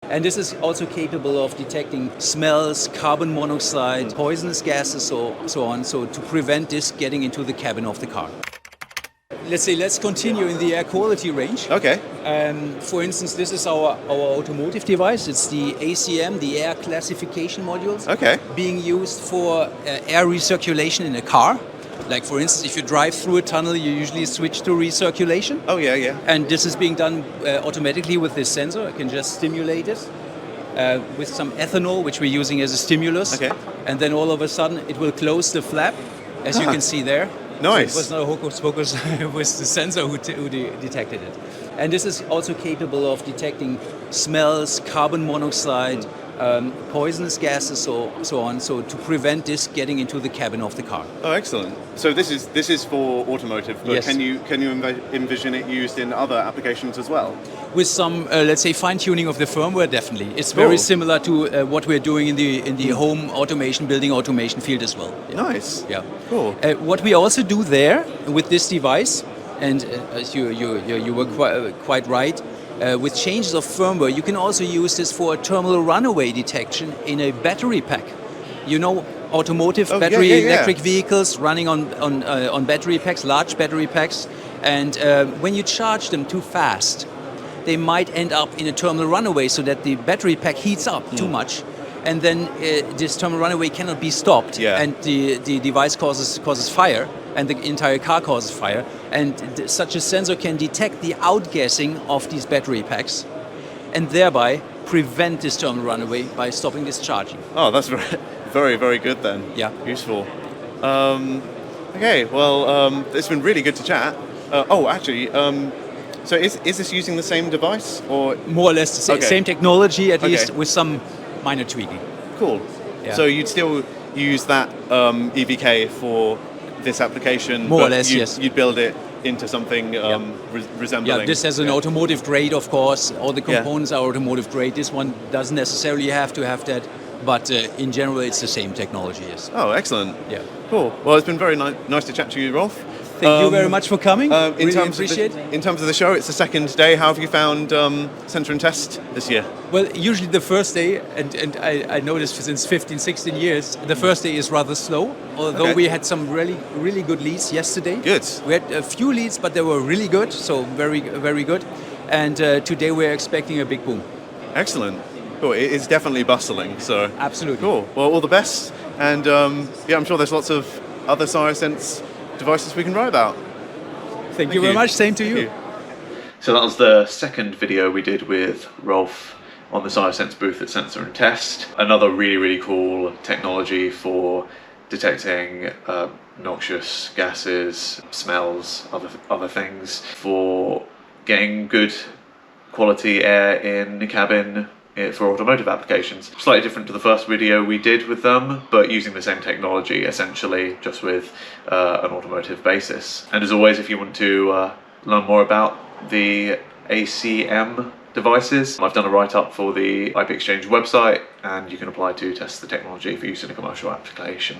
And this is also capable of detecting smells, carbon monoxide, poisonous gases, so on, so to prevent this getting into the cabin of the car. Let's continue in the air quality range. Okay. For instance, this is our automotive device. It's the ACM, the air classification modules, being used for air recirculation in a car. Like for instance, if you drive through a tunnel, you usually switch to recirculation. Oh yeah, yeah. And this is being done automatically with this sensor. I can just stimulate it with some ethanol, which we're using as a stimulus. Okay. And then all of a sudden, it will close the flap, as you can see there. Nice. So it was not a hocus pocus, it was the sensor who detected it. And this is also capable of detecting smells, carbon monoxide, poisonous gases, so on, so to prevent this getting into the cabin of the car. Oh, excellent. So this is for automotive, but yes. can you envision it used in other applications as well? With some, let's say, fine-tuning of the firmware, definitely. It's very similar to what we're doing in the home automation, building automation field as well. Yeah. Nice. Yeah. Cool. What we also do there with this device, and as you were quite right, with changes of firmware, you can also use this for a terminal runaway detection in a battery pack. You know, automotive electric vehicles running on battery packs, large battery packs, and when you charge them too fast, they might end up in a terminal runaway, so that the battery pack heats up too much, and then this terminal runaway cannot be stopped, and the device causes fire, and the entire car causes fire. And such a sensor can detect the outgassing of these battery packs, and thereby prevent this terminal runaway by stopping this charging. Oh, that's very, very good then. Yeah. Useful. Okay, well, it's been really good to chat. So is this using the same device, or more or less the same technology, at least with some minor tweaking? Cool. Yeah. So you'd still use that EVK for this application, more or less, yes. You'd build it into something resembling. Yeah, this has an automotive grade, of course. All the components are automotive grade. This one doesn't necessarily have to have that, but in general, it's the same technology. Yes. Oh, excellent. Yeah. Cool. Well, it's been very nice to chat to you, Rolf. Thank you very much for coming. In terms of the show, it's the second day. How have you found Sensor+Test this year? Well, usually the first day, and I noticed since 15, 16 years, the first day is rather slow, although we had some really good leads yesterday. Good. We had a few leads, but they were really good, so very, very good. And today we're expecting a big boom. Excellent. Cool. It's definitely bustling, so... Absolutely. Cool. Well, all the best. And I'm sure there's lots of other ScioSense devices we can write about. Thank you very much. Same to you. So that was the second video we did with Rolf on the ScioSense booth at Sensor+Test. Another really cool technology for detecting noxious gases, smells, other things, for getting good quality air in the cabin for automotive applications. Slightly different to the first video we did with them, but using the same technology essentially, just with an automotive basis. And as always, if you want to learn more about the ACM devices, I've done a write-up for the ipXchange website, and you can apply to test the technology for use in a commercial application.